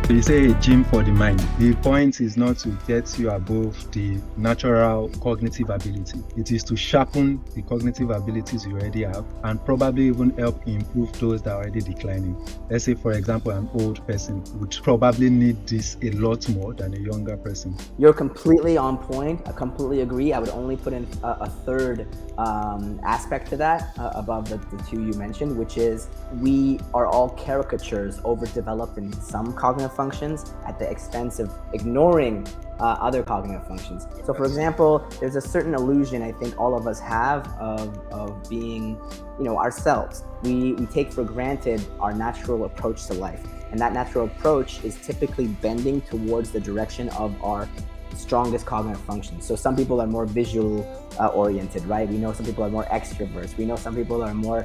You say a gym for the mind. The point is not to get you above the natural cognitive ability. It is to sharpen the cognitive abilities you already have and probably even help improve those that are already declining. Let's say, for example, an old person would probably need this a lot more than a younger person. You're completely on point. I completely agree. I would only put in a third aspect to that above the two you mentioned, which is we are all caricatures overdeveloped in some cognitive functions at the expense of ignoring other cognitive functions. So for example, there's a certain illusion I think all of us have of being, ourselves. We take for granted our natural approach to life. And that natural approach is typically bending towards the direction of our strongest cognitive functions. So some people are more visual oriented, right? We know some people are more extroverts. We know some people are more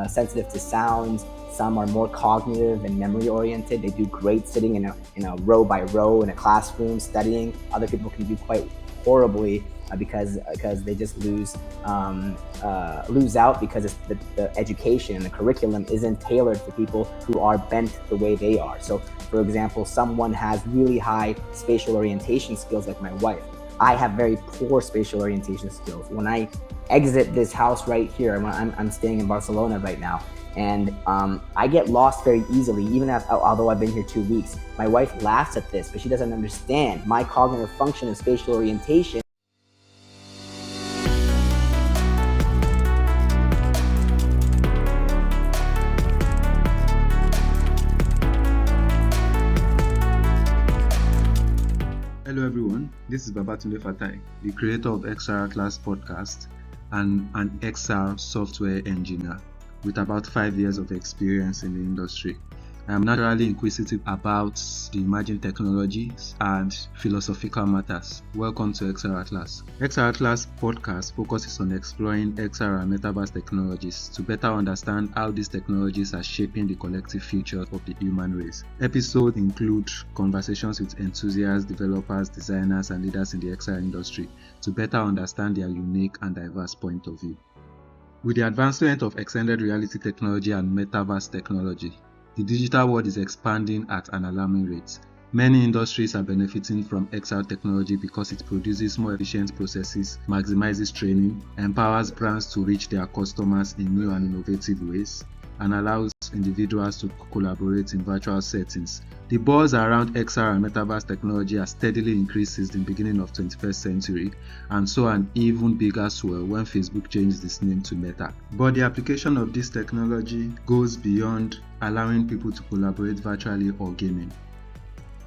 sensitive to sounds. Some are more cognitive and memory oriented. They do great sitting in a row by row in a classroom studying. Other people can do quite horribly because they just lose out because the education and the curriculum isn't tailored for people who are bent the way they are. So for example, someone has really high spatial orientation skills like my wife. I have very poor spatial orientation skills. When I exit this house right here, I'm staying in Barcelona right now, and I get lost very easily, even although I've been here 2 weeks. My wife laughs at this, but she doesn't understand my cognitive function and spatial orientation. Hello everyone, this is Babatunde Fatai, the creator of XR Class podcast and an XR software engineer with about 5 years of experience in the industry. I am naturally inquisitive about the emerging technologies and philosophical matters. Welcome to XR Atlas. XR Atlas podcast focuses on exploring XR and Metaverse technologies to better understand how these technologies are shaping the collective future of the human race. Episodes include conversations with enthusiasts, developers, designers, and leaders in the XR industry to better understand their unique and diverse point of view. With the advancement of extended reality technology and Metaverse technology, the digital world is expanding at an alarming rate. Many industries are benefiting from XR technology because it produces more efficient processes, maximizes training, empowers brands to reach their customers in new and innovative ways, and allows individuals to collaborate in virtual settings. The buzz around XR and Metaverse technology has steadily increased since the beginning of the 21st century, and saw an even bigger swell when Facebook changed its name to Meta. But the application of this technology goes beyond allowing people to collaborate virtually or gaming.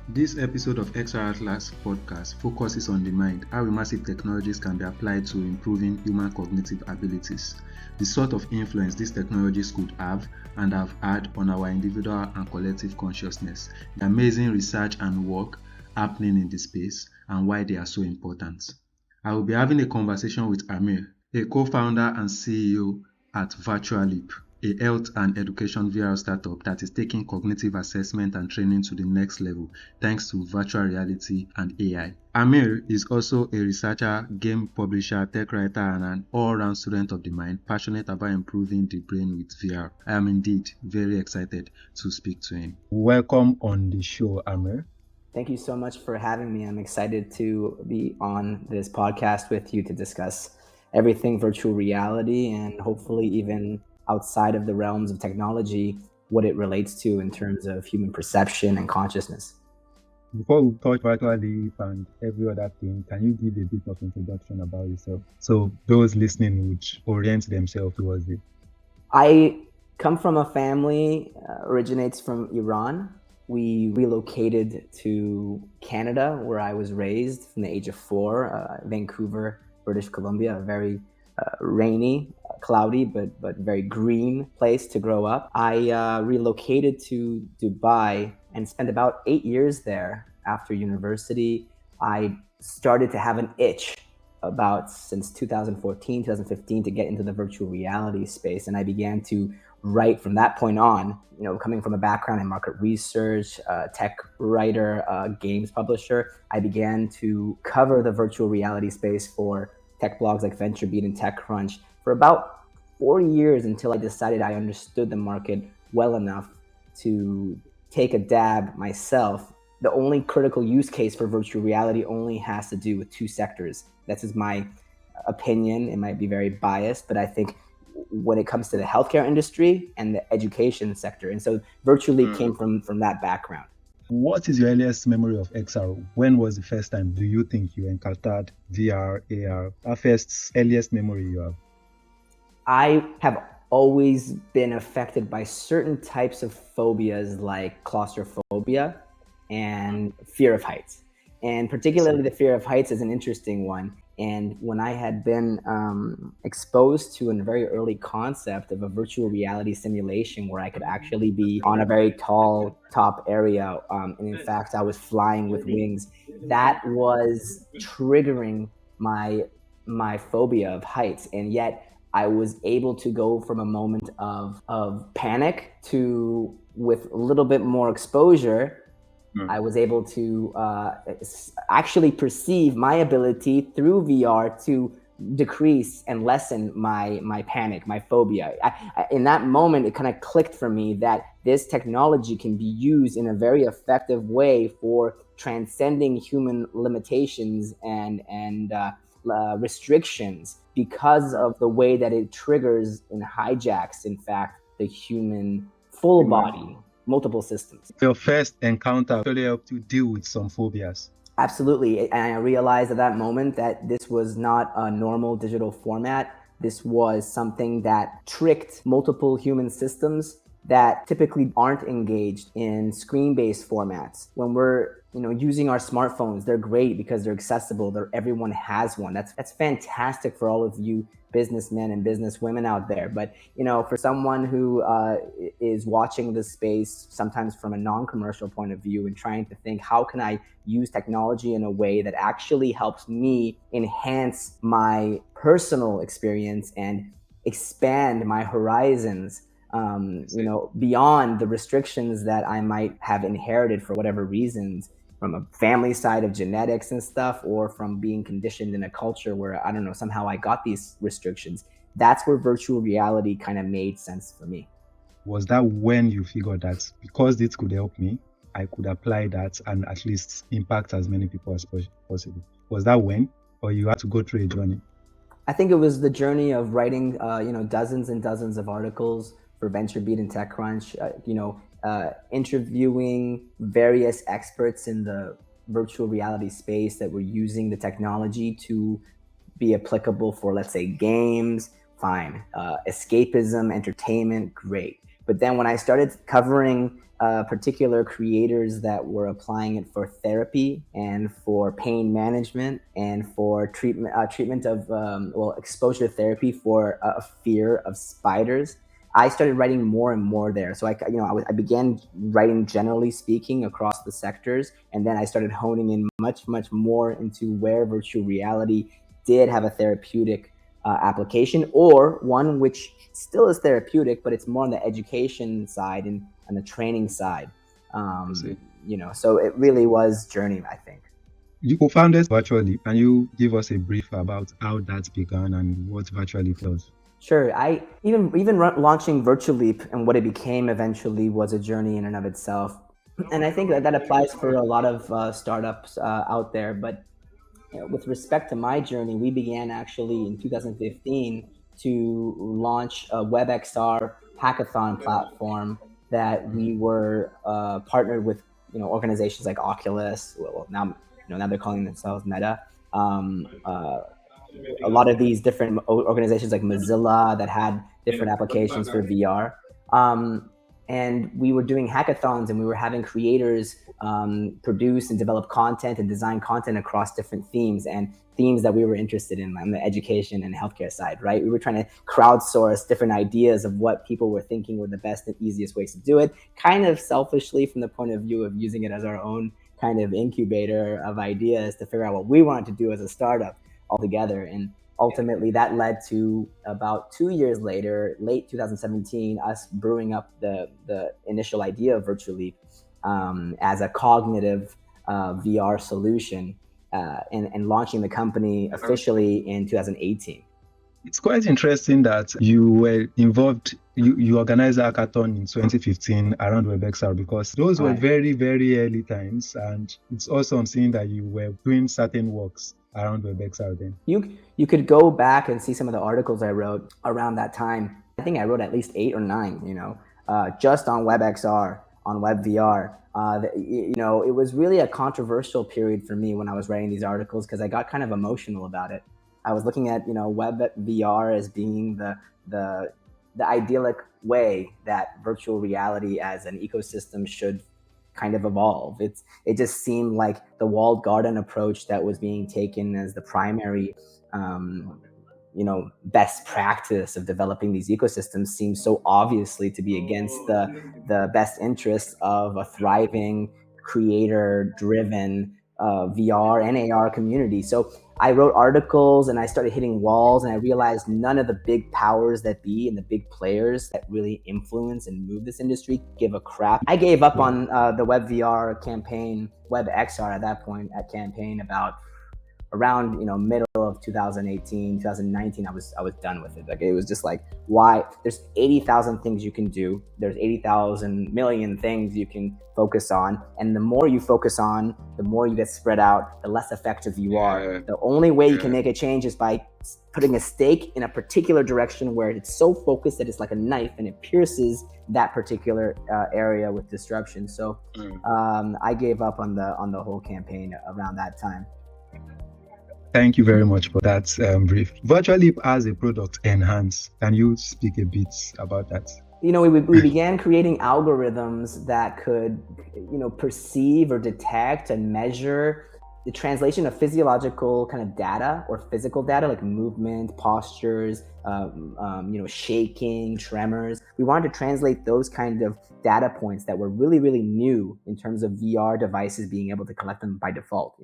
This episode of XR Atlas podcast focuses on the mind, how immersive technologies can be applied to improving human cognitive abilities, the sort of influence these technologies could have and have had on our individual and collective consciousness, the amazing research and work happening in the space, and why they are so important. I will be having a conversation with Amir, a co-founder and CEO at Virtuleap, a health and education VR startup that is taking cognitive assessment and training to the next level thanks to virtual reality and AI. Amir is also a researcher, game publisher, tech writer, and an all-round student of the mind, passionate about improving the brain with VR. I am indeed very excited to speak to him. Welcome on the show, Amir. Thank you so much for having me. I'm excited to be on this podcast with you to discuss everything virtual reality and hopefully even outside of the realms of technology, what it relates to in terms of human perception and consciousness. Before we touch Virtuleap and every other thing, can you give a bit of introduction about yourself so those listening would orient themselves towards it? I come from a family, originates from Iran. We relocated to Canada, where I was raised from the age of 4, Vancouver, British Columbia, a very rainy, cloudy, but very green place to grow up. I relocated to Dubai and spent about 8 years there. After university, I started to have an itch since 2014, 2015 to get into the virtual reality space. And I began to write from that point on, coming from a background in market research, tech writer, games publisher, I began to cover the virtual reality space for tech blogs like VentureBeat and TechCrunch for about 4 years until I decided I understood the market well enough to take a dab myself, the only critical use case for virtual reality only has to do with two sectors. That's just my opinion. It might be very biased, but I think when it comes to the healthcare industry and the education sector. And so Virtuleap came from that background. What is your earliest memory of XR? When was the first time do you think you encountered VR, AR? Our first earliest memory you have? I have always been affected by certain types of phobias like claustrophobia and fear of heights. And particularly the fear of heights is an interesting one. And when I had been exposed to a very early concept of a virtual reality simulation where I could actually be on a very tall top area, and in fact, I was flying with wings, that was triggering my phobia of heights. And yet I was able to go from a moment of panic to, with a little bit more exposure, I was able to actually perceive my ability through VR to decrease and lessen my panic, my phobia. In that moment, it kind of clicked for me that this technology can be used in a very effective way for transcending human limitations and restrictions because of the way that it triggers and hijacks, in fact, the human full body, multiple systems. Your first encounter really helped you deal with some phobias. Absolutely. And I realized at that moment that this was not a normal digital format. This was something that tricked multiple human systems that typically aren't engaged in screen-based formats. When we're using our smartphones, they're great because they're accessible. Everyone has one. That's fantastic for all of you businessmen and businesswomen out there. But for someone who is watching this space sometimes from a non-commercial point of view and trying to think, how can I use technology in a way that actually helps me enhance my personal experience and expand my horizons, beyond the restrictions that I might have inherited for whatever reasons, from a family side of genetics and stuff, or from being conditioned in a culture where, I don't know, somehow I got these restrictions. That's where virtual reality kind of made sense for me. Was that when you figured that because this could help me, I could apply that and at least impact as many people as possible? Was that when, or you had to go through a journey? I think it was the journey of writing, dozens and dozens of articles for VentureBeat and TechCrunch, interviewing various experts in the virtual reality space that were using the technology to be applicable for, let's say, games, fine. Escapism, entertainment, great. But then when I started covering particular creators that were applying it for therapy and for pain management and for treatment of exposure therapy for a fear of spiders, I started writing more and more there. So I began writing generally speaking across the sectors, and then I started honing in much, much more into where virtual reality did have a therapeutic application, or one which still is therapeutic, but it's more on the education side and the training side. So it really was journey, I think. You co-founded Virtuleap. Can you give us a brief about how that began and what Virtuleap does? Sure. I even launching Virtuleap and what it became eventually was a journey in and of itself, and I think that applies for a lot of startups out there. But with respect to my journey, we began actually in 2015 to launch a WebXR hackathon platform that we were partnered with organizations like Oculus. Well, now they're calling themselves Meta. A lot of these different organizations like Mozilla that had different applications for VR. And we were doing hackathons, and we were having creators produce and develop content and design content across different themes that we were interested in on the education and healthcare side, right? We were trying to crowdsource different ideas of what people were thinking were the best and easiest ways to do it, kind of selfishly from the point of view of using it as our own kind of incubator of ideas to figure out what we wanted to do as a startup altogether. And ultimately that led to, about 2 years later, late 2017, us brewing up the initial idea of Virtuleap as a cognitive VR solution, and launching the company officially in 2018. It's quite interesting that you were involved, you organized a hackathon in 2015 around WebXR because those were Right. very, very early times. And it's awesome seeing that you were doing certain works around WebXR then. You could go back and see some of the articles I wrote around that time. I think I wrote at least 8 or 9, just on WebXR, on WebVR. It was really a controversial period for me when I was writing these articles because I got kind of emotional about it. I was looking at WebVR as being the idyllic way that virtual reality as an ecosystem should kind of evolve. It just seemed like the walled garden approach that was being taken as the primary best practice of developing these ecosystems seems so obviously to be against the best interests of a thriving creator driven VR and AR community. So I wrote articles and I started hitting walls, and I realized none of the big powers that be and the big players that really influence and move this industry give a crap. I gave up on the WebVR campaign, WebXR at that point at campaign about around middle of 2018 2019. I was done with it. Like, it was just like, why? There's 80,000 things you can do, there's 80,000 million things you can focus on, and the more you focus on, the more you get spread out, the less effective you are. The only way you can make a change is by putting a stake in a particular direction where it's so focused that it's like a knife and it pierces that particular area with disruption. So I gave up on the whole campaign around that time. Thank you very much for that brief. Virtualeap has a product, Enhance. Can you speak a bit about that? We began creating algorithms that could, perceive or detect and measure the translation of physiological kind of data or physical data like movement, postures, shaking, tremors. We wanted to translate those kind of data points that were really, really new in terms of VR devices being able to collect them by default.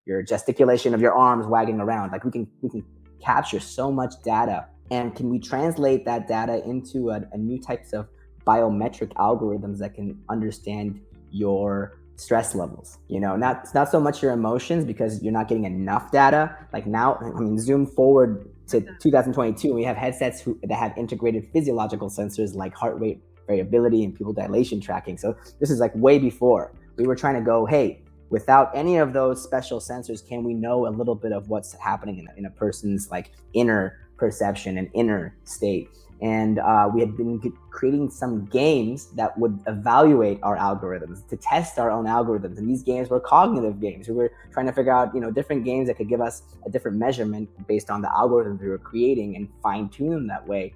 Your gesticulation of your arms wagging around. Like we can capture so much data, and can we translate that data into a new types of biometric algorithms that can understand your stress levels? Not so much your emotions, because you're not getting enough data. Like now, zoom forward to 2022, we have headsets that have integrated physiological sensors like heart rate variability and pupil dilation tracking. So this is like way before. We were trying to go, hey, without any of those special sensors, can we know a little bit of what's happening in a person's like inner perception and inner state? And we had been creating some games that would evaluate our algorithms, to test our own algorithms. And these games were cognitive games. We were trying to figure out, different games that could give us a different measurement based on the algorithms we were creating and fine tune them that way.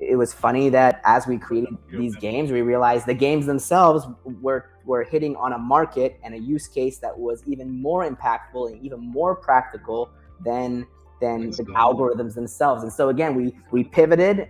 It was funny that as we created these games, we realized the games themselves were hitting on a market and a use case that was even more impactful and even more practical than the algorithms themselves. And so again, we pivoted,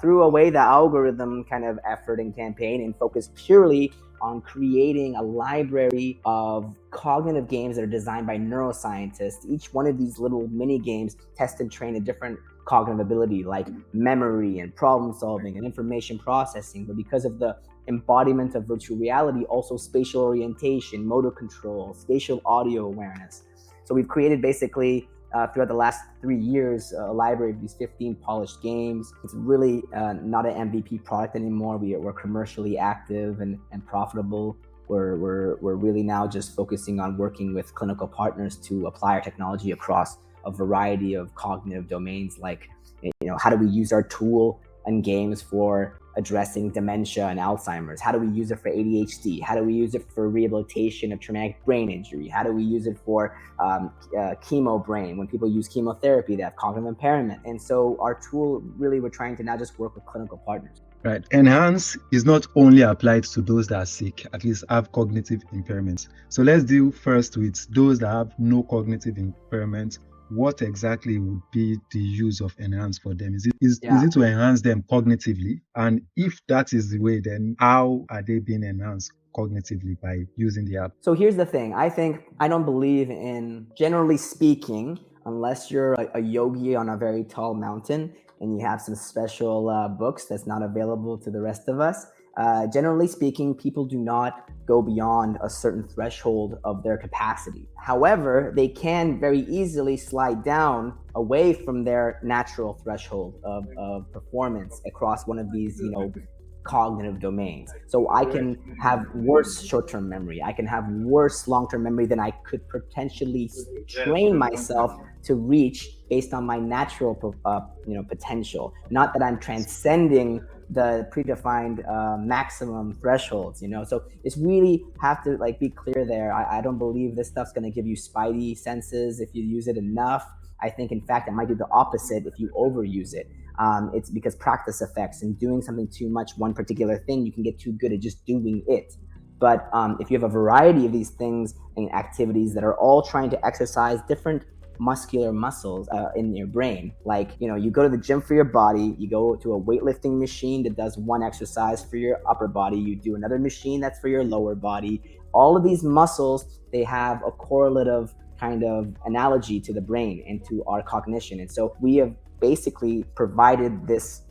threw away the algorithm kind of effort and campaign, and focused purely on creating a library of cognitive games that are designed by neuroscientists. Each one of these little mini games test and train a different cognitive ability, like memory and problem solving and information processing. But because of the embodiment of virtual reality, also spatial orientation, motor control, spatial audio awareness. So we've created basically throughout the last 3 years a library of these 15 polished games. It's really not an MVP product anymore. We're commercially active and profitable. We're really now just focusing on working with clinical partners to apply our technology across a variety of cognitive domains, like how do we use our tool and games for addressing dementia and Alzheimer's? How do we use it for ADHD? How do we use it for rehabilitation of traumatic brain injury? How do we use it for chemo brain? When people use chemotherapy, they have cognitive impairment. And so our tool, really, we're trying to now just work with clinical partners. Right. Enhance is not only applied to those that are sick, at least have cognitive impairments. So let's deal first with those that have no cognitive impairment. What exactly would be the use of Enhance for them? Is it to enhance them cognitively? And if that is the way, then how are they being enhanced cognitively by using the app? So here's the thing. I don't believe in, generally speaking, unless you're a yogi on a very tall mountain and you have some special books that's not available to the rest of us, Generally speaking, people do not go beyond a certain threshold of their capacity. However, they can very easily slide down away from their natural threshold of performance across one of these, cognitive domains. So I can have worse short-term memory. I can have worse long-term memory than I could potentially train myself to reach based on my natural, potential. Not that I'm transcending the predefined maximum thresholds. So it's really have to be clear there. I don't believe this stuff's going to give you spidey senses if you use it enough. I think, in fact, it might do the opposite if you overuse it. It's because practice effects, and doing something too much, one particular thing, you can get too good at just doing it. But if you have a variety of these things and activities that are all trying to exercise different muscular muscles in your brain, like, you go to the gym for your body, you go to a weightlifting machine that does one exercise for your upper body, you do another machine that's for your lower body. All of these muscles, they have a correlative kind of analogy to the brain and to our cognition. And so we have basically provided this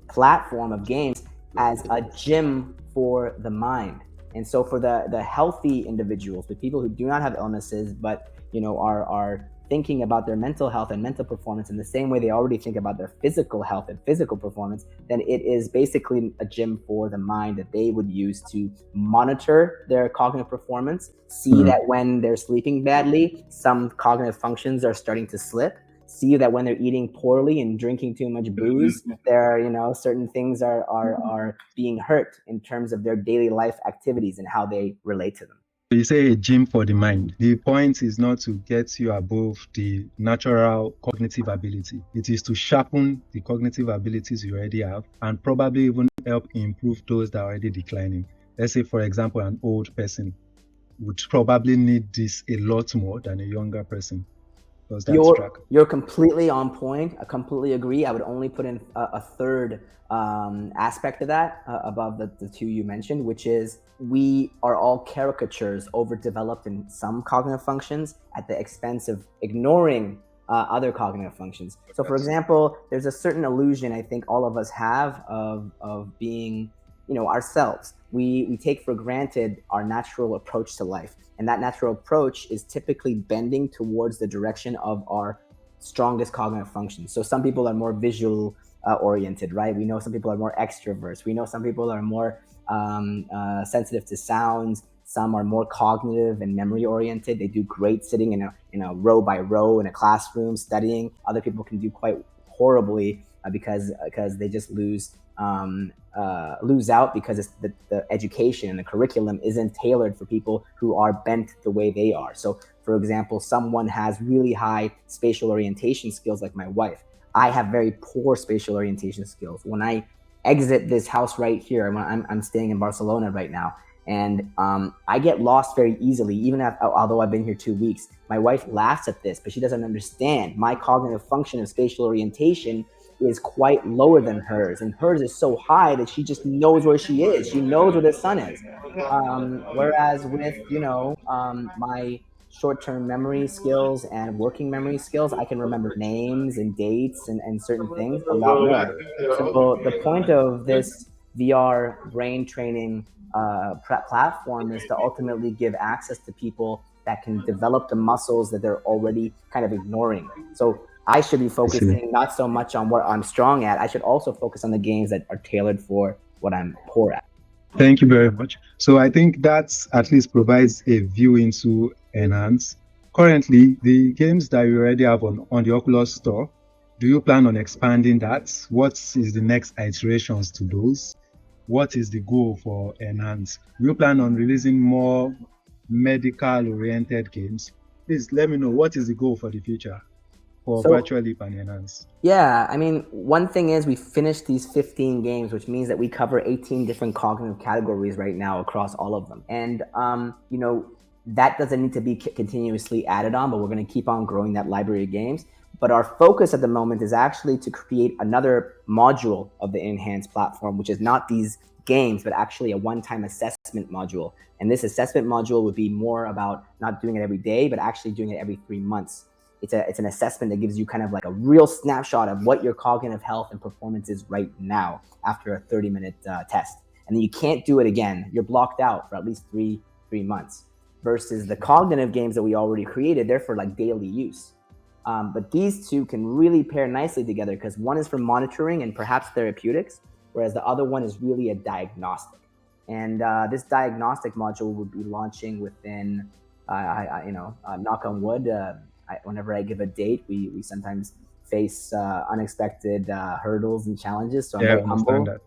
platform of games as a gym for the mind. And so for the healthy individuals, the people who do not have illnesses, but are thinking about their mental health and mental performance in the same way they already think about their physical health and physical performance, then it is basically a gym for the mind that they would use to monitor their cognitive performance, see that when they're sleeping badly, some cognitive functions are starting to slip, see that when they're eating poorly and drinking too much booze, certain things are being hurt in terms of their daily life activities and how they relate to them. You say a gym for the mind. The point is not to get you above the natural cognitive ability. It is to sharpen the cognitive abilities you already have and probably even help improve those that are already declining. Let's say, for example, an old person would probably need this a lot more than a younger person. You're completely on point. I completely agree. I would only put in a third aspect of that above the two you mentioned, which is we are all caricatures overdeveloped in some cognitive functions at the expense of ignoring other cognitive functions. So, for example, there's a certain illusion I think all of us have of being ourselves. We take for granted our natural approach to life. And that natural approach is typically bending towards the direction of our strongest cognitive functions. So some people are more visual oriented, right? We know some people are more extroverts. We know some people are more sensitive to sounds. Some are more cognitive and memory oriented. They do great sitting in a row by row in a classroom studying. Other people can do quite horribly because they just lose out because it's the education and the curriculum isn't tailored for people who are bent the way they are. So, for example, someone has really high spatial orientation skills like my wife. I have very poor spatial orientation skills. When I exit this house right here, I'm staying in Barcelona right now, and I get lost very easily, although I've been here 2 weeks. My wife laughs at this, but she doesn't understand. My cognitive function of spatial orientation is quite lower than hers, and hers is so high that she just knows where she is. She knows where the sun is. Whereas with my short-term memory skills and working memory skills, I can remember names and dates and certain things a lot more. So the point of this VR brain training platform is to ultimately give access to people that can develop the muscles that they're already kind of ignoring. So I should be focusing not so much on what I'm strong at. I should also focus on the games that are tailored for what I'm poor at. Thank you very much. So I think that at least provides a view into Enhance. Currently, the games that you already have on the Oculus Store, do you plan on expanding that? What is the next iterations to those? What is the goal for Enhance? Do you plan on releasing more medical-oriented games? Please let me know, what is the goal for the future for Virtuleap and Enhance? Yeah, I mean, one thing is we finished these 15 games, which means that we cover 18 different cognitive categories right now across all of them. And, that doesn't need to be continuously added on, but we're going to keep on growing that library of games. But our focus at the moment is actually to create another module of the Enhance platform, which is not these games, but actually a one-time assessment module. And this assessment module would be more about not doing it every day, but actually doing it every 3 months. It's an assessment that gives you kind of like a real snapshot of what your cognitive health and performance is right now after a 30-minute test. and then you can't do it again. You're blocked out for at least three months. Versus the cognitive games that we already created, they're for like daily use. But these two can really pair nicely together because one is for monitoring and perhaps therapeutics, whereas the other one is really a diagnostic. And this diagnostic module will be launching within, knock on wood. Whenever I give a date, we sometimes face unexpected hurdles and challenges. So I'm very humble. That.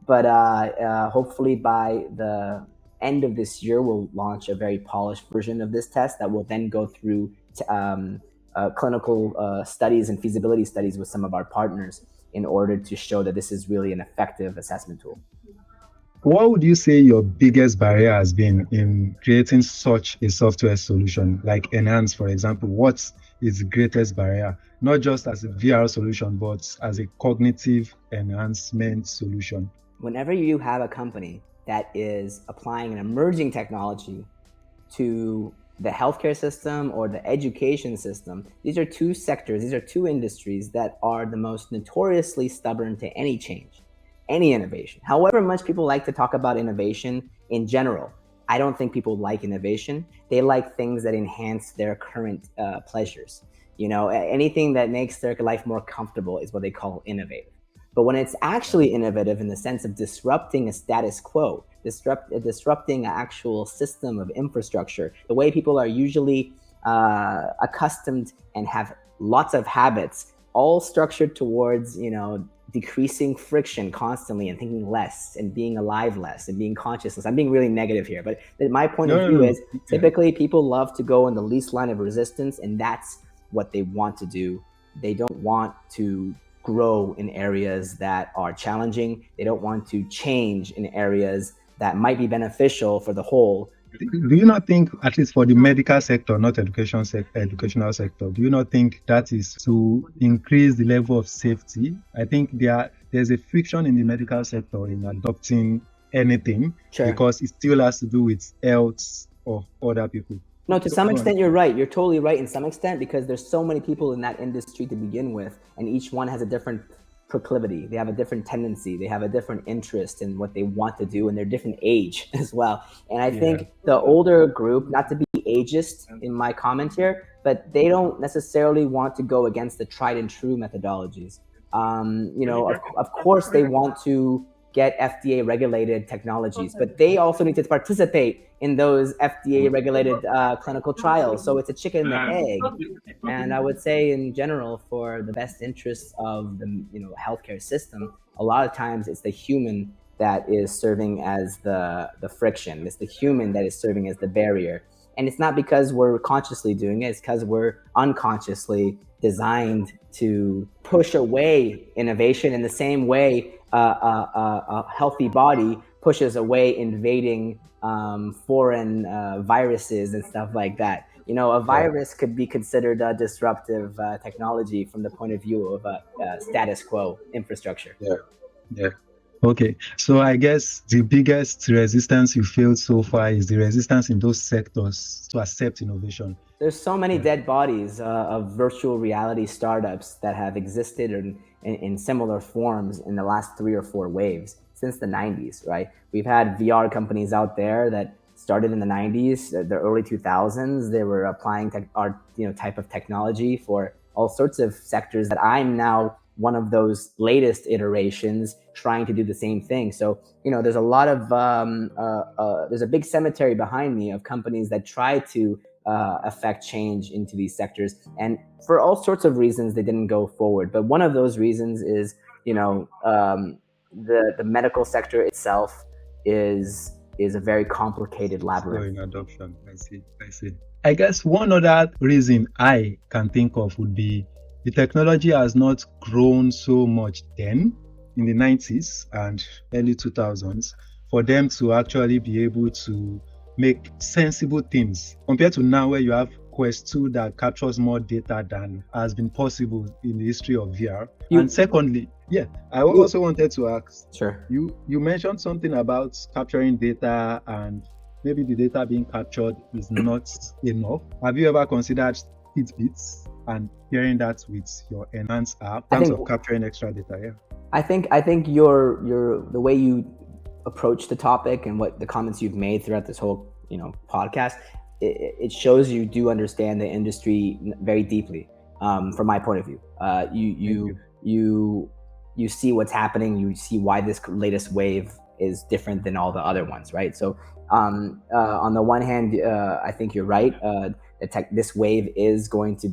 But hopefully by the end of this year, we'll launch a very polished version of this test that will then go through clinical studies and feasibility studies with some of our partners in order to show that this is really an effective assessment tool. What would you say your biggest barrier has been in creating such a software solution like Enhance, for example? What is the greatest barrier, not just as a VR solution, but as a cognitive enhancement solution? Whenever you have a company that is applying an emerging technology to the healthcare system or the education system, these are two sectors, these are two industries that are the most notoriously stubborn to any change, any innovation. However much people like to talk about innovation in general, I don't think people like innovation. They like things that enhance their current pleasures. You know, anything that makes their life more comfortable is what they call innovative. But when it's actually innovative in the sense of disrupting a status quo, disrupting an actual system of infrastructure, the way people are usually accustomed and have lots of habits, all structured towards, decreasing friction constantly and thinking less and being alive less and being conscious less. I'm being really negative here, but my point of view is typically people love to go in the least line of resistance, and that's what they want to do. They don't want to grow in areas that are challenging. They don't want to change in areas that might be beneficial for the whole. Do you not think, at least for the medical sector, not educational sector, do you not think that is to increase the level of safety? I think there's a friction in the medical sector in adopting anything because it still has to do with health of other people. No, to some extent, you're right. You're totally right in some extent because there's so many people in that industry to begin with, and each one has a different proclivity. They have a different tendency. They have a different interest in what they want to do, and they're different age as well. And I think the older group, not to be ageist in my comment here, but they don't necessarily want to go against the tried and true methodologies. Of course, they want to get FDA regulated technologies, but they also need to participate in those FDA regulated clinical trials. So it's a chicken and the egg. And I would say in general, for the best interests of the healthcare system, a lot of times it's the human that is serving as the friction. It's the human that is serving as the barrier. And it's not because we're consciously doing it, it's because we're unconsciously designed to push away innovation in the same way a healthy body pushes away invading foreign viruses and stuff like that. A virus could be considered a disruptive technology from the point of view of a status quo infrastructure. Yeah. Okay, so I guess the biggest resistance you feel so far is the resistance in those sectors to accept innovation. There's so many dead bodies of virtual reality startups that have existed in similar forms in the last 3 or 4 waves since the 90s, right? We've had VR companies out there that started in the 90s, the early 2000s. They were applying our type of technology for all sorts of sectors that I'm now one of those latest iterations trying to do the same thing. So, there's a lot of, there's a big cemetery behind me of companies that try to affect change into these sectors. And for all sorts of reasons, they didn't go forward. But one of those reasons is, the medical sector itself is a very complicated labyrinth. In adoption, I see. I guess one other reason I can think of would be the technology has not grown so much then in the 90s and early 2000s for them to actually be able to make sensible things compared to now where you have Quest 2 that captures more data than has been possible in the history of VR. And secondly, I also wanted to ask, you mentioned something about capturing data and maybe the data being captured is not enough. Have you ever considered Fitbits and pairing that with your Enhance app in terms of capturing extra data? I think your the way you approach the topic and what the comments you've made throughout this whole podcast, it shows you do understand the industry very deeply. From my point of view, you see what's happening. You see why this latest wave is different than all the other ones, right? So on the one hand, I think you're right. This wave is going to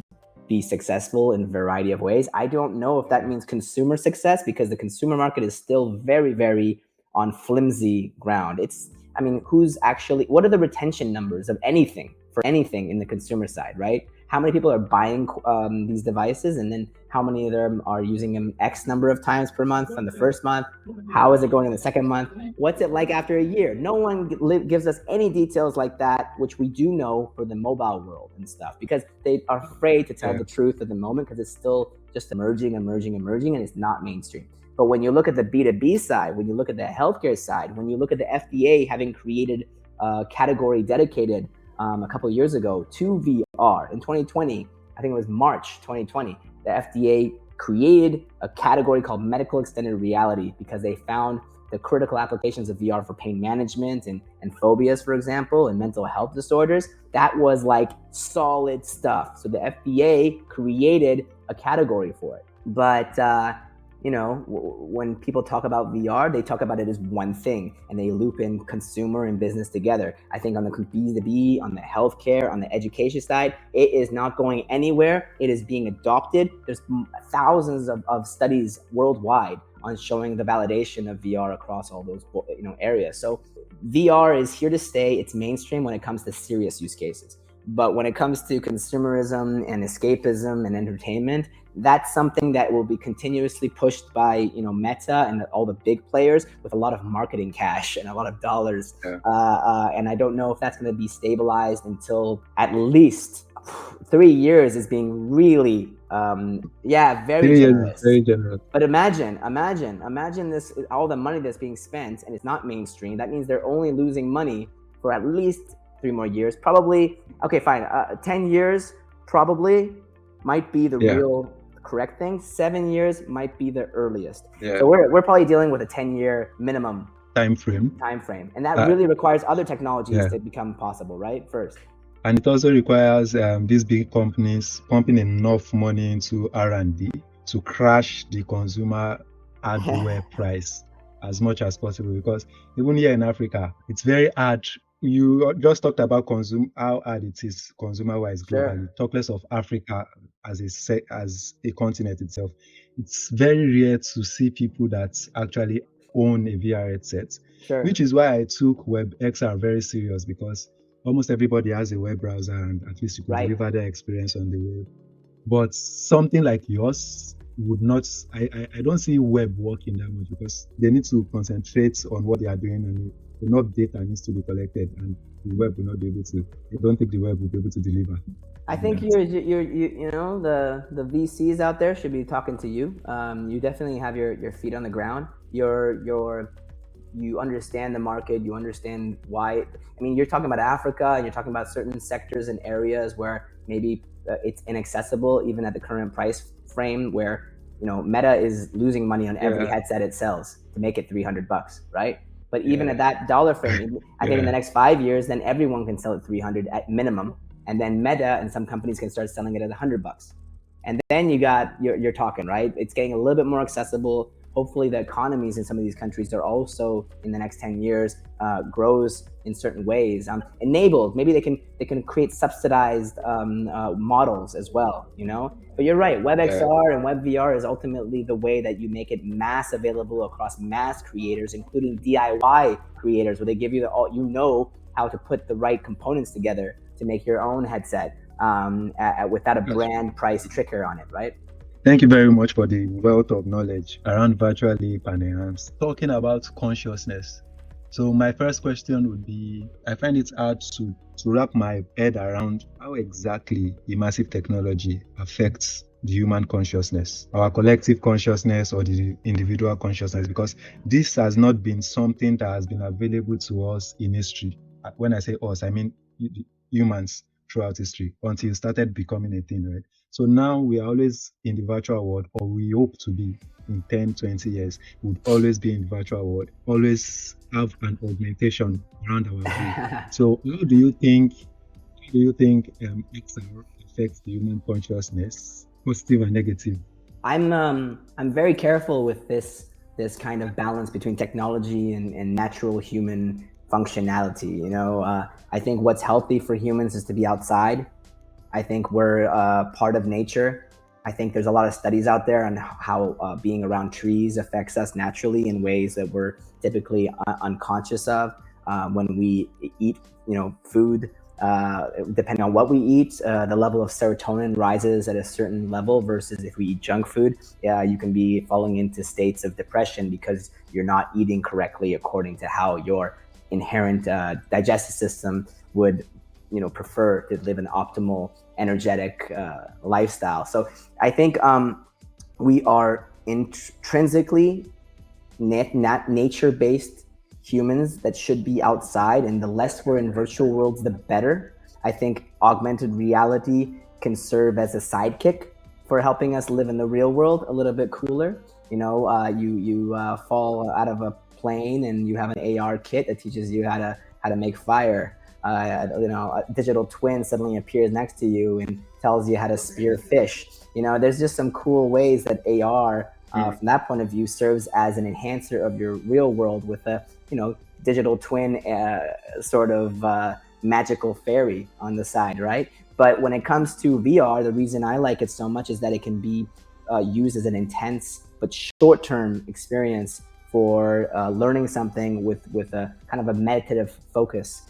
be successful in a variety of ways. I don't know if that means consumer success, because the consumer market is still very, very on flimsy ground. What are the retention numbers of anything in the consumer side, right? How many people are buying these devices, and then how many of them are using them X number of times per month on the first month? How is it going in the second month? What's it like after a year? No one gives us any details like that, which we do know for the mobile world and stuff, because they are afraid to tell the truth at the moment, because it's still just emerging, and it's not mainstream. But when you look at the B2B side, when you look at the healthcare side, when you look at the FDA having created a category dedicated a couple of years ago to VR in 2020, I think it was March 2020, the FDA created a category called medical extended reality, because they found the critical applications of VR for pain management and phobias, for example, and mental health disorders. That was like solid stuff. So the FDA created a category for it. But when people talk about VR, they talk about it as one thing, and they loop in consumer and business together. I think on the B2B, on the healthcare, on the education side, it is not going anywhere. It is being adopted. There's thousands of studies worldwide on showing the validation of VR across all those areas. So VR is here to stay. It's mainstream when it comes to serious use cases. But when it comes to consumerism and escapism and entertainment, that's something that will be continuously pushed by Meta and all the big players with a lot of marketing cash and a lot of dollars. And I don't know if that's going to be stabilized until at least 3 years is being really very generous. Very generous. But imagine this, all the money that's being spent, and it's not mainstream. That means they're only losing money for at least 3 more years, probably. Okay, fine. 10 years probably might be the real correct thing. 7 years might be the earliest. So we're probably dealing with a 10-year minimum time frame, and that really requires other technologies to become possible, right? First. And it also requires these big companies pumping enough money into R&D to crash the consumer hardware price as much as possible, because even here in Africa, it's very hard. You just talked about how hard it is consumer-wise globally. Talk less of Africa as a continent itself. It's very rare to see people that actually own a VR headset, which is why I took XR very serious, because almost everybody has a web browser, and at least you can deliver their experience on the web. But something like yours would not, I don't see web working that much, because they need to concentrate on what they are doing, and enough data needs to be collected, and the web will not be able to. I don't think the web will be able to deliver. I think the VCs out there should be talking to you. You definitely have your feet on the ground. You understand the market. You understand why. I mean, you're talking about Africa, and you're talking about certain sectors and areas where maybe it's inaccessible even at the current price frame, where Meta is losing money on every headset it sells to make it $300, right? But even at that dollar frame, I think in the next 5 years, then everyone can sell it $300 at minimum, and then Meta and some companies can start selling it at $100. And then you're talking, right? It's getting a little bit more accessible. Hopefully the economies in some of these countries are also, in the next 10 years, grows in certain ways, enabled. Maybe they can create subsidized models as well, But you're right, WebXR and WebVR is ultimately the way that you make it mass available across mass creators, including DIY creators, where they give you how to put the right components together to make your own headset without a brand price trigger on it, right? Thank you very much for the wealth of knowledge around Virtuleap and Enhance. Talking about consciousness. So my first question would be, I find it hard to wrap my head around how exactly immersive technology affects the human consciousness, our collective consciousness or the individual consciousness, because this has not been something that has been available to us in history. When I say us, I mean humans throughout history, until it started becoming a thing, right? So now we are always in the virtual world, or we hope to be. in 10, 20 years, would always be in the virtual world, always have an augmentation around our view. So how do you think XR affects the human consciousness, positive and negative? I'm very careful with this kind of balance between technology and natural human functionality. I think what's healthy for humans is to be outside. I think we're part of nature. I think there's a lot of studies out there on how being around trees affects us naturally in ways that we're typically unconscious of. When we eat, food, depending on what we eat, the level of serotonin rises at a certain level versus if we eat junk food, you can be falling into states of depression because you're not eating correctly according to how your inherent digestive system would prefer to live an optimal energetic lifestyle. So I think we are intrinsically nature-based humans that should be outside, and the less we're in virtual worlds, the better. I think augmented reality can serve as a sidekick for helping us live in the real world a little bit cooler. You fall out of a plane and you have an AR kit that teaches you how to make fire. A digital twin suddenly appears next to you and tells you how to spear fish. There's just some cool ways that AR, from that point of view, serves as an enhancer of your real world with a, digital twin sort of magical fairy on the side, right? But when it comes to VR, the reason I like it so much is that it can be used as an intense but short-term experience for learning something with a kind of a meditative focus.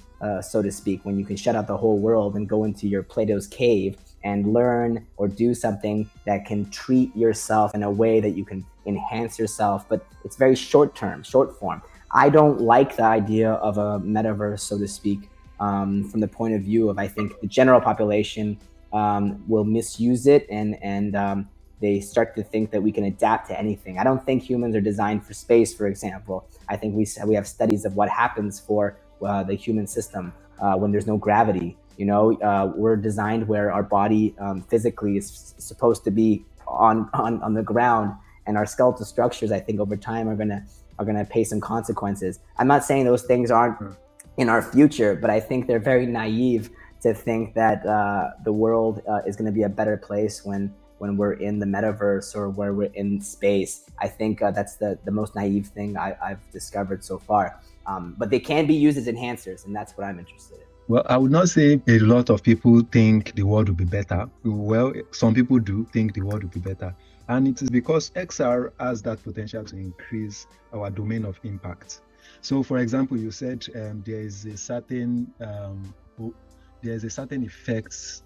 So to speak, when you can shut out the whole world and go into your Plato's cave and learn or do something that can treat yourself in a way that you can enhance yourself, but it's very short term, short form. I don't like the idea of a metaverse, so to speak, from the point of view of I think the general population will misuse it and they start to think that we can adapt to anything. I don't think humans are designed for space, for example. I think we have studies of what happens for the human system when there's no gravity. We're designed where our body physically is supposed to be on the ground, and our skeletal structures, I think, over time are gonna pay some consequences. I'm not saying those things aren't in our future, but I think they're very naive to think that the world is going to be a better place when we're in the metaverse or where we're in space. I think that's the most naive thing I've discovered so far. But they can be used as enhancers, and that's what I'm interested in. Well, I would not say a lot of people think the world will be better. Well, some people do think the world will be better. And it is because XR has that potential to increase our domain of impact. So, for example, you said there is a certain effects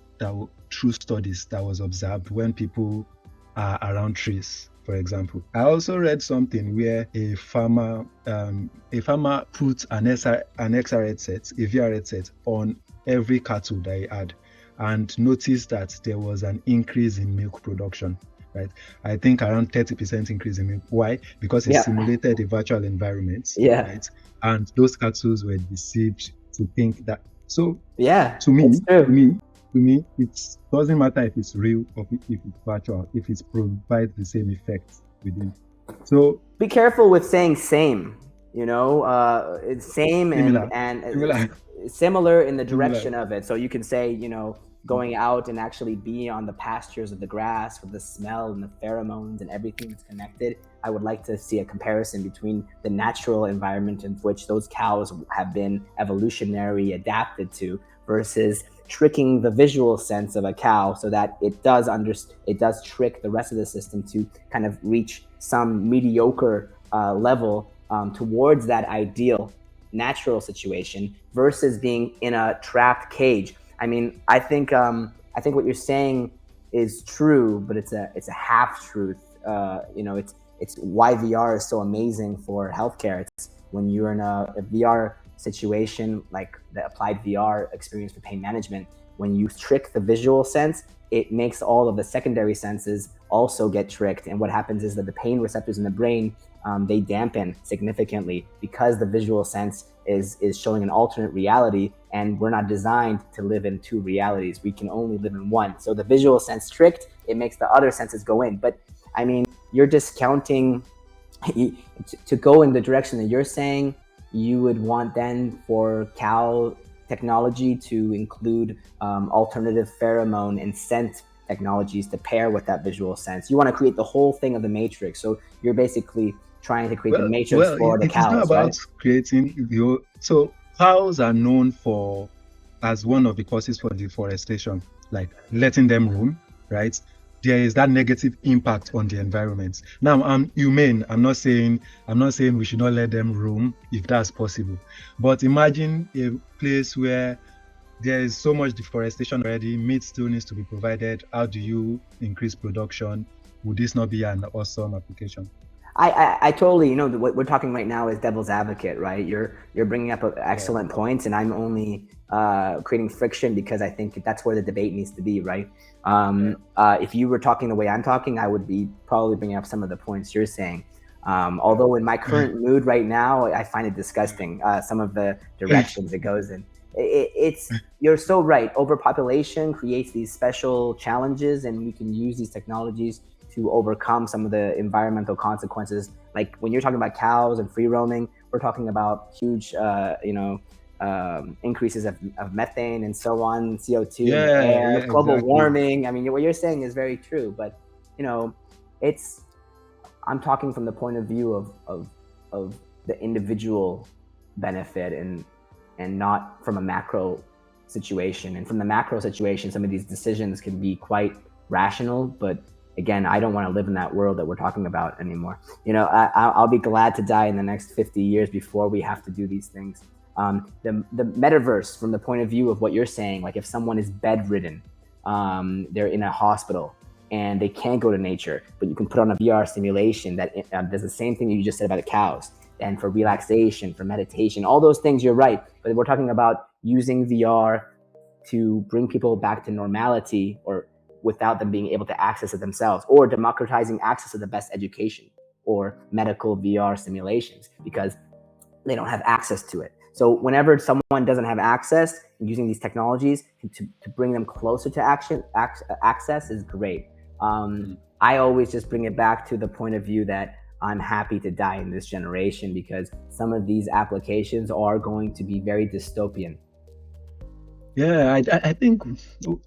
through studies that was observed when people are around trees, for example. I also read something where a farmer put an XR headset, a VR headset, on every cattle that he had, and noticed that there was an increase in milk production. Right, I think around 30% increase in milk. Why? Because it simulated a virtual environment. Yeah. Right, and those cattle were deceived to think that. So yeah, to me, it doesn't matter if it's real or if it's virtual, if it provides the same effect within. So be careful with saying same. It's same and similar in the direction of it. So you can say, going out and actually be on the pastures of the grass with the smell and the pheromones and everything that's connected. I would like to see a comparison between the natural environment in which those cows have been evolutionary adapted to versus tricking the visual sense of a cow so that it does trick the rest of the system to kind of reach some mediocre level towards that ideal natural situation versus being in a trapped cage. I mean, I think what you're saying is true, but it's a half truth. It's why VR is so amazing for healthcare. It's when you're in a VR situation, like the applied VR experience for pain management, when you trick the visual sense, it makes all of the secondary senses also get tricked. And what happens is that the pain receptors in the brain, they dampen significantly because the visual sense is showing an alternate reality, and we're not designed to live in two realities. We can only live in one. So the visual sense tricked, it makes the other senses go in. But I mean, you're discounting to go in the direction that you're saying. You would want then for cow technology to include alternative pheromone and scent technologies to pair with that visual sense. You want to create the whole thing of the matrix. So you're basically trying to create the matrix for the it is not cows, about right? creating your. So cows are known for as one of the causes for deforestation, like letting them roam, right? There is that negative impact on the environment. Now, I'm humane. I'm not saying we should not let them roam if that's possible. But imagine a place where there is so much deforestation already, meat still needs to be provided. How do you increase production? Would this not be an awesome application? I totally, what we're talking right now is devil's advocate, right? You're bringing up excellent points, and I'm only creating friction because I think that's where the debate needs to be, right? If you were talking the way I'm talking, I would be probably bringing up some of the points you're saying. Although in my current mood right now, I find it disgusting, some of the directions it goes in. It's you're so right. Overpopulation creates these special challenges, and we can use these technologies to overcome some of the environmental consequences. Like when you're talking about cows and free roaming, we're talking about huge, increases of methane and so on, CO2 in the air, global Exactly. warming. I mean, what you're saying is very true, but it's I'm talking from the point of view of the individual benefit and not from a macro situation. And from the macro situation, some of these decisions can be quite rational, but again, I don't want to live in that world that we're talking about anymore. I'll be glad to die in the next 50 years before we have to do these things. The metaverse, from the point of view of what you're saying, like if someone is bedridden, they're in a hospital and they can't go to nature, but you can put on a VR simulation that does the same thing you just said about the cows, and for relaxation, for meditation, all those things, you're right. But we're talking about using VR to bring people back to normality, or without them being able to access it themselves, or democratizing access to the best education or medical VR simulations because they don't have access to it. So whenever someone doesn't have access, using these technologies to bring them closer to access is great. I always just bring it back to the point of view that I'm happy to die in this generation because some of these applications are going to be very dystopian. Yeah, I think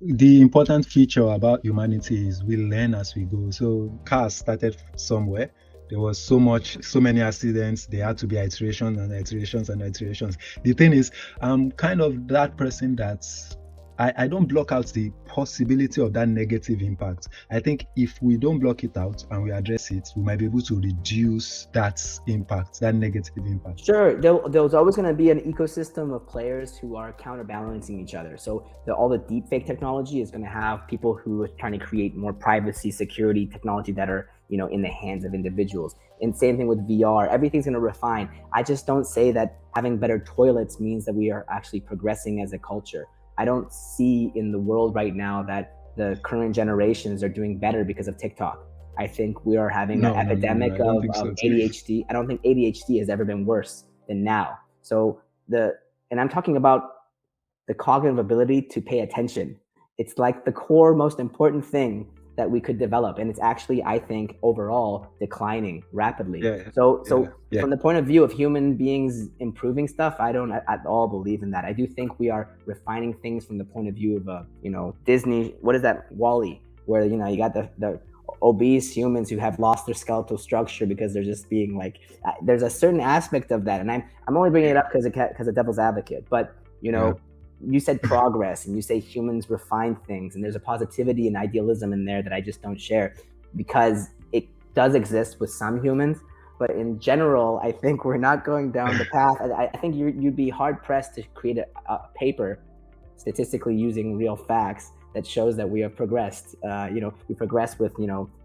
the important feature about humanity is we learn as we go. So cars started somewhere. There was so many accidents. There had to be iterations and iterations and iterations. The thing is, I'm kind of that person that's I don't block out the possibility of that negative impact. I think if we don't block it out and we address it, we might be able to reduce that impact, that negative impact. Sure, there's always going to be an ecosystem of players who are counterbalancing each other. So all the deepfake technology is going to have people who are trying to create more privacy, security technology that are in the hands of individuals. And same thing with VR. Everything's going to refine. I just don't say that having better toilets means that we are actually progressing as a culture. I don't see in the world right now that the current generations are doing better because of TikTok. I think we are having an epidemic of ADHD. I don't think ADHD has ever been worse than now. So and I'm talking about the cognitive ability to pay attention. It's like the core most important thing that we could develop, and it's actually, I think, overall declining rapidly. So from the point of view of human beings improving stuff, I don't at all believe in that. I do think we are refining things from the point of view of Disney. What is that, Wall-E, where you got the obese humans who have lost their skeletal structure because they're just being like, there's a certain aspect of that, and I'm only bringing it up because of devil's advocate, but you said progress and you say humans refine things, and there's a positivity and idealism in there that I just don't share, because it does exist with some humans, but in general, I think we're not going down the path. I think you'd be hard pressed to create a paper statistically using real facts that shows that we have progressed. We progressed with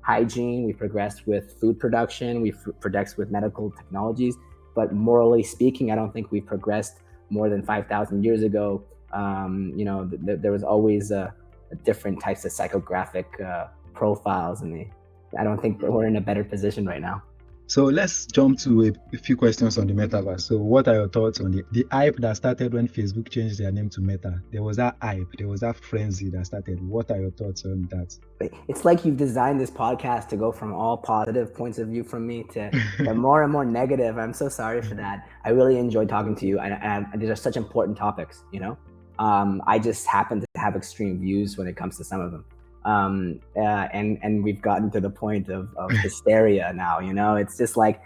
hygiene, we progressed with food production, we progressed with medical technologies, but morally speaking, I don't think we've progressed more than 5,000 years ago. There was always different types of psychographic profiles, and I don't think we're in a better position right now. So let's jump to a few questions on the metaverse. So what are your thoughts on the hype that started when Facebook changed their name to Meta? There was that hype, there was that frenzy that started. What are your thoughts on that? It's like you've designed this podcast to go from all positive points of view from me to more and more negative. I'm so sorry for that. I really enjoyed talking to you, and these are such important topics. I just happen to have extreme views when it comes to some of them. And we've gotten to the point of hysteria now. It's just like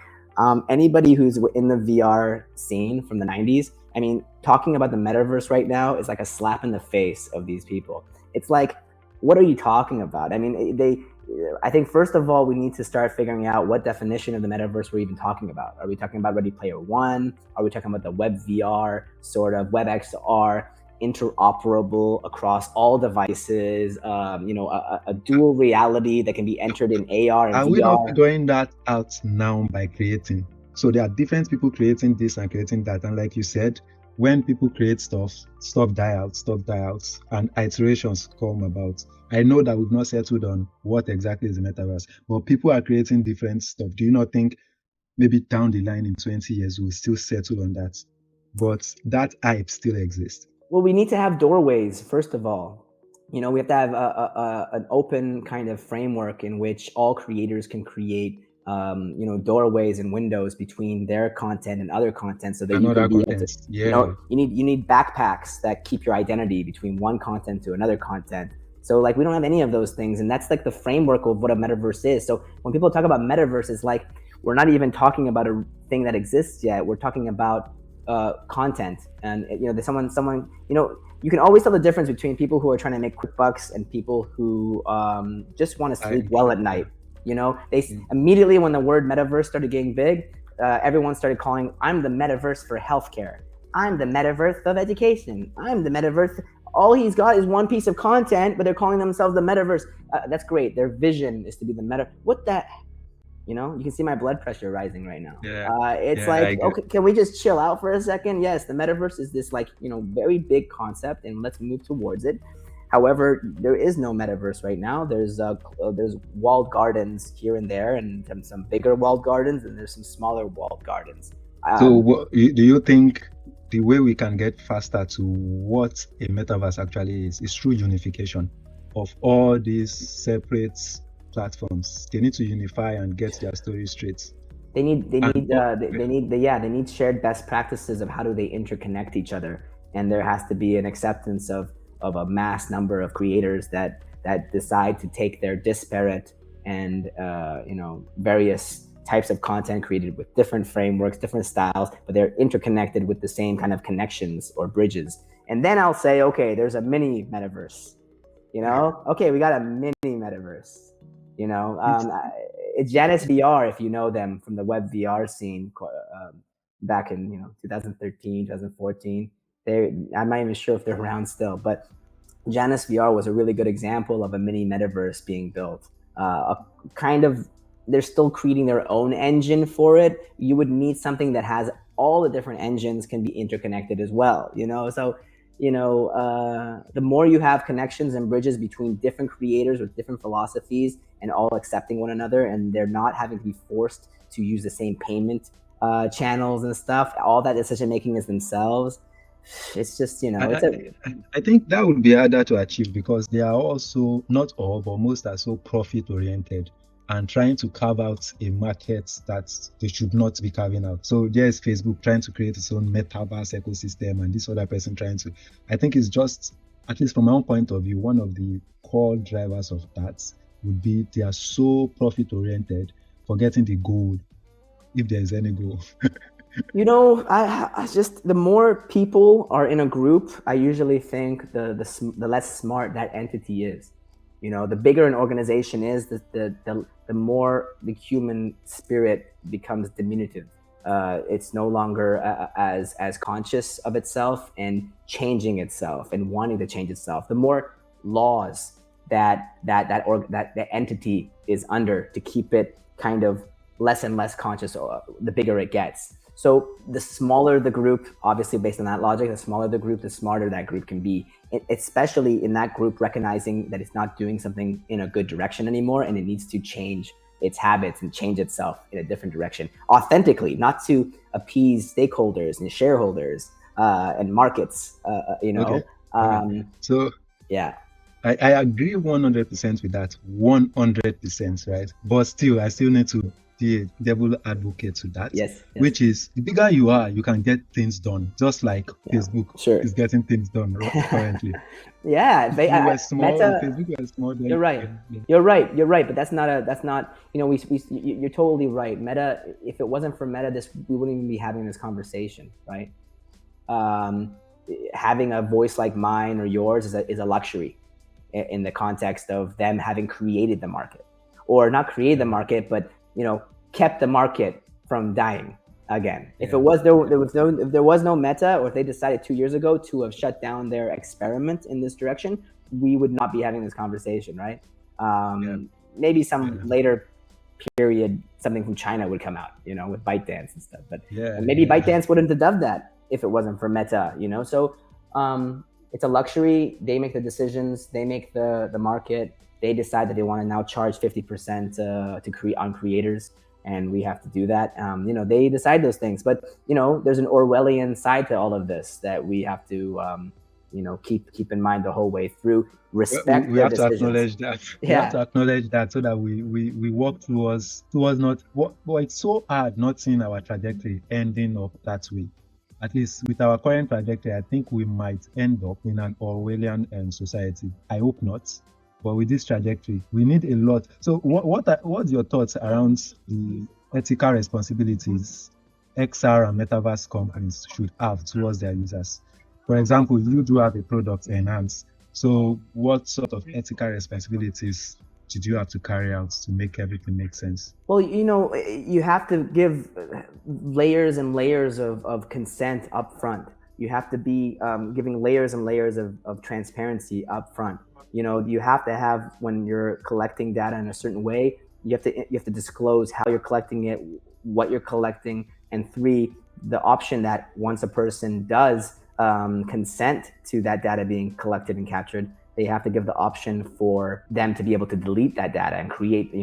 anybody who's in the VR scene from the 90s. I mean, talking about the metaverse right now is like a slap in the face of these people. It's like, what are you talking about? I mean, I think first of all, we need to start figuring out what definition of the metaverse we're even talking about. Are we talking about Ready Player One? Are we talking about the web VR, sort of web XR, interoperable across all devices, a dual reality that can be entered in AR and Are VR? we not figuring that out now by creating? So there are different people creating this and creating that. And like you said, when people create stuff die out, and iterations come about. I know that we've not settled on what exactly is the metaverse, but people are creating different stuff. Do you not think maybe down the line in 20 years we'll still settle on that? But that hype still exists. Well, we need to have doorways, first of all. We have to have an open kind of framework in which all creators can create doorways and windows between their content and other content, so that you can be able to, you need backpacks that keep your identity between one content to another content. So like we don't have any of those things, and that's like the framework of what a metaverse is. So when people talk about metaverse, it's like we're not even talking about a thing that exists yet. We're talking about content, and there's someone you can always tell the difference between people who are trying to make quick bucks and people who just want to sleep well at night. They immediately, when the word metaverse started getting big, everyone started calling, I'm the metaverse for healthcare, I'm the metaverse of education, I'm the metaverse. All he's got is one piece of content, but they're calling themselves the metaverse. That's great. Their vision is to be the meta. What the? You can see my blood pressure rising right now. Okay, can we just chill out for a second? Yes, the metaverse is this very big concept, and let's move towards it. However, there is no metaverse right now. There's walled gardens here and there, and some bigger walled gardens, and there's some smaller walled gardens. So do you think the way we can get faster to what a metaverse actually is through unification of all these separate platforms? They need to unify and get their story straight. They need shared best practices of how do they interconnect each other, and there has to be an acceptance of a mass number of creators that decide to take their disparate and various types of content created with different frameworks, different styles, but they're interconnected with the same kind of connections or bridges. And then I'll say, okay, there's a mini metaverse. Okay, we got a mini metaverse. It's Janus VR, if you know them from the web VR scene back in 2013, 2014. I'm not even sure if they're around still, but Janus VR was a really good example of a mini metaverse being built. They're still creating their own engine for it. You would need something that has all the different engines can be interconnected as well. So the more you have connections and bridges between different creators with different philosophies and all accepting one another, and they're not having to be forced to use the same payment channels and stuff, all that decision making is themselves. It's just I think that would be harder to achieve because they are also, not all, but most are so profit oriented and trying to carve out a market that they should not be carving out. So there's Facebook trying to create its own metaverse ecosystem, and this other person trying to. I think it's just, at least from my own point of view, one of the core drivers of that would be they are so profit oriented, forgetting the goal, if there's any goal. I just, the more people are in a group, I usually think the less smart that entity is. The bigger an organization is, the more the human spirit becomes diminutive. It's no longer as conscious of itself and changing itself and wanting to change itself. The more laws that entity is under to keep it kind of less and less conscious, the bigger it gets. So the smaller the group, obviously based on that logic, the smaller the group, the smarter that group can be, especially in that group recognizing that it's not doing something in a good direction anymore and it needs to change its habits and change itself in a different direction authentically, not to appease stakeholders and shareholders and markets. Okay. Okay. So Yeah. I agree 100% with that. 100%, right? But still, I still need to be a devil advocate to that, Yes. which is the bigger you are, you can get things done, just like Yeah. Facebook Sure. is getting things done currently. Yeah. If you were small, if Meta. Facebook were small, then You're right. yeah. You're right. You're right. But that's not. You're totally right. Meta. If it wasn't for Meta, we wouldn't even be having this conversation, right? Um, Having a voice like mine or yours is a luxury in the context of them having created the market, or not created the market, but kept the market from dying again. If there was no Meta, or if they decided 2 years ago to have shut down their experiment in this direction, we would not be having this conversation, right? Maybe some later period, something from China would come out, with ByteDance and stuff. But maybe ByteDance wouldn't have done that if it wasn't for Meta, So it's a luxury. They make the decisions. They make the market. They decide that they want to now charge 50% on creators, and we have to do that. They decide those things. But there's an Orwellian side to all of this that we have to keep in mind the whole way through. Respect. We have to acknowledge that. Yeah. We have to acknowledge that so that we walk towards not. Well, it's so hard not seeing our trajectory ending up that way. At least with our current trajectory, I think we might end up in an Orwellian society. I hope not. But with this trajectory, we need a lot. So what's your thoughts around the ethical responsibilities XR and Metaverse companies should have towards their users? For example, you do have a product, Enhance. So what sort of ethical responsibilities did you have to carry out to make everything make sense? Well, you have to give layers and layers of consent up front. You have to be giving layers and layers of transparency up front. You have to have, when you're collecting data in a certain way, you have to disclose how you're collecting it, what you're collecting, and 3, the option that once a person does consent to that data being collected and captured, they have to give the option for them to be able to delete that data and create,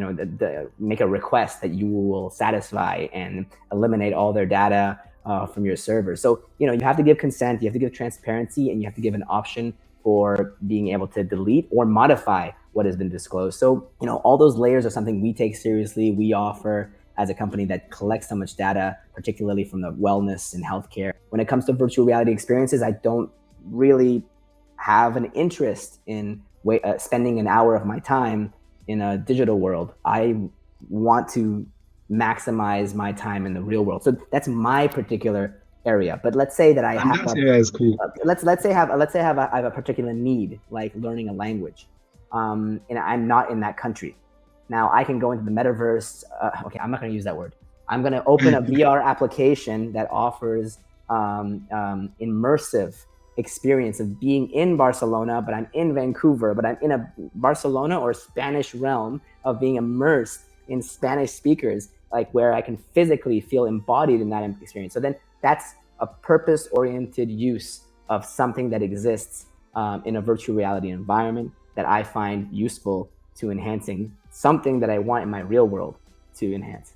make a request that you will satisfy and eliminate all their data from your server. So, you have to give consent, you have to give transparency, and you have to give an option for being able to delete or modify what has been disclosed. So, all those layers are something we take seriously. We offer as a company that collects so much data, particularly from the wellness and healthcare. When it comes to virtual reality experiences, I don't really have an interest in spending an hour of my time in a digital world. I want to maximize my time in the real world. So that's my particular area. But let's say that I have let's say I have a particular need, like learning a language, and I'm not in that country. Now I can go into the metaverse. Okay, I'm not going to use that word. I'm going to open a VR application that offers immersive experience of being in Barcelona, but I'm in Vancouver, but I'm in a Barcelona or Spanish realm of being immersed in Spanish speakers, like where I can physically feel embodied in that experience. So then that's a purpose-oriented use of something that exists in a virtual reality environment that I find useful to enhancing something that I want in my real world to enhance.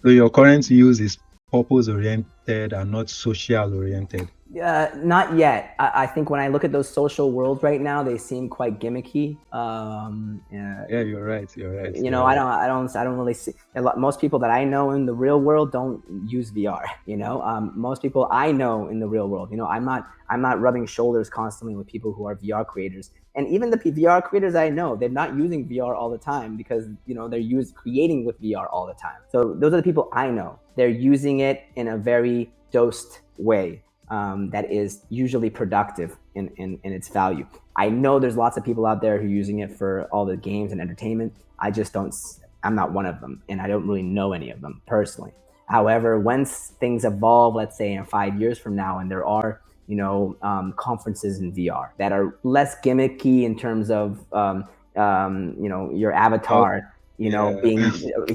So your current use is purpose-oriented and not social-oriented? Not yet. I think when I look at those social worlds right now, they seem quite gimmicky. Yeah, you're right. I don't really see most people that I know in the real world don't use VR. Most people I know in the real world, I'm not rubbing shoulders constantly with people who are VR creators. And even the VR creators I know, they're not using VR all the time because they're creating with VR all the time. So those are the people I know. They're using it in a very dosed way. That is usually productive in its value. I know there's lots of people out there who are using it for all the games and entertainment. I'm not one of them, and I don't really know any of them personally. However, once things evolve, let's say in 5 years from now, and there are conferences in VR that are less gimmicky in terms of your avatar,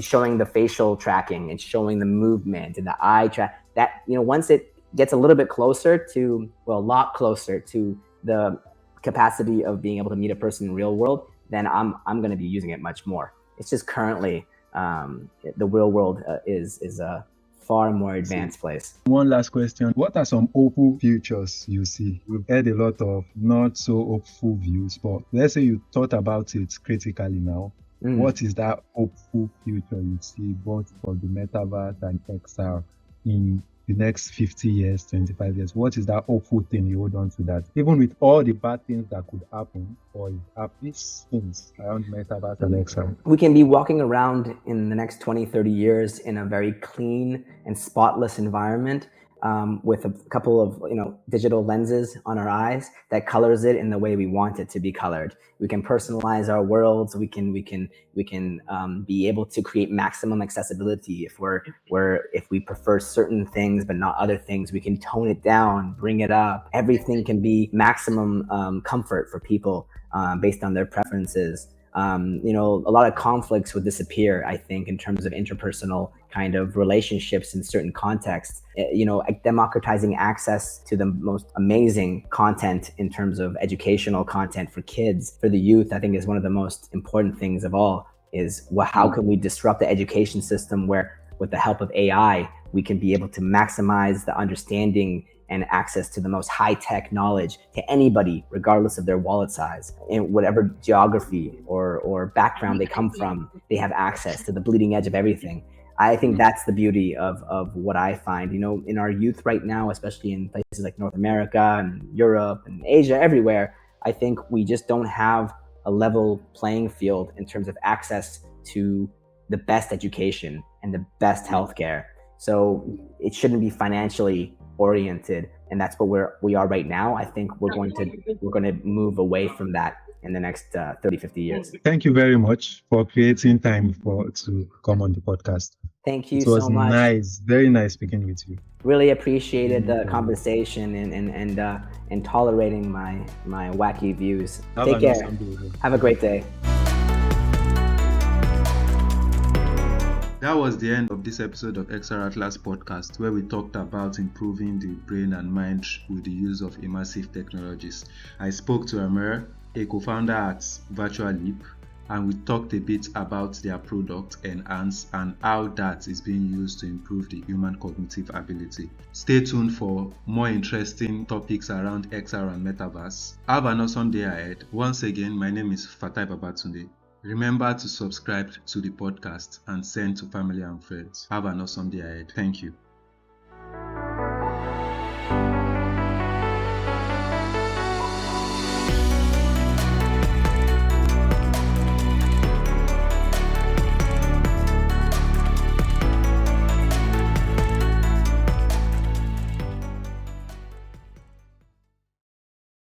showing the facial tracking and showing the movement and the eye track. That once it gets a little bit closer to, a lot closer to the capacity of being able to meet a person in real world, then I'm going to be using it much more. It's just currently the real world is a far more advanced place. One last question. What are some hopeful futures you see? We've heard a lot of not so hopeful views, but let's say you thought about it critically now. What is that hopeful future you see both for the metaverse and XR in the next 50 years, 25 years? What is that hopeful thing you hold on to that? Even with all the bad things that could happen, or these things around metaverse and XR. We can be walking around in the next 20, 30 years in a very clean and spotless environment, with a couple of digital lenses on our eyes that colors it in the way we want it to be colored. We can personalize our worlds. We can be able to create maximum accessibility. If we prefer certain things but not other things, we can tone it down, bring it up. Everything can be maximum comfort for people based on their preferences. A lot of conflicts would disappear, I think, in terms of interpersonal kind of relationships in certain contexts. Democratizing access to the most amazing content in terms of educational content for kids, for the youth, I think is one of the most important things of all. Is how can we disrupt the education system where, with the help of AI, we can be able to maximize the understanding and access to the most high-tech knowledge to anybody, regardless of their wallet size, in whatever geography or background they come from. They have access to the bleeding edge of everything. I think that's the beauty of what I find, in our youth right now, especially in places like North America and Europe and Asia, everywhere. I think we just don't have a level playing field in terms of access to the best education and the best healthcare. So it shouldn't be financially oriented, and that's what we are right now. I think we're going to move away from that in the next 30, 50 years. Thank you very much for creating time to come on the podcast. Thank you it was so much. Nice, very nice speaking with you. Really appreciated the conversation and tolerating my wacky views. Take care. Have a great day. That was the end of this episode of XR Atlas podcast, where we talked about improving the brain and mind with the use of immersive technologies. I spoke to Amir, a co-founder at Virtuleap, and we talked a bit about their product Enhance and how that is being used to improve the human cognitive ability. Stay tuned for more interesting topics around XR and Metaverse. Have an awesome day ahead. Once again, my name is Fatai Babatunde. Remember to subscribe to the podcast and send to family and friends. Have an awesome day ahead. Thank you.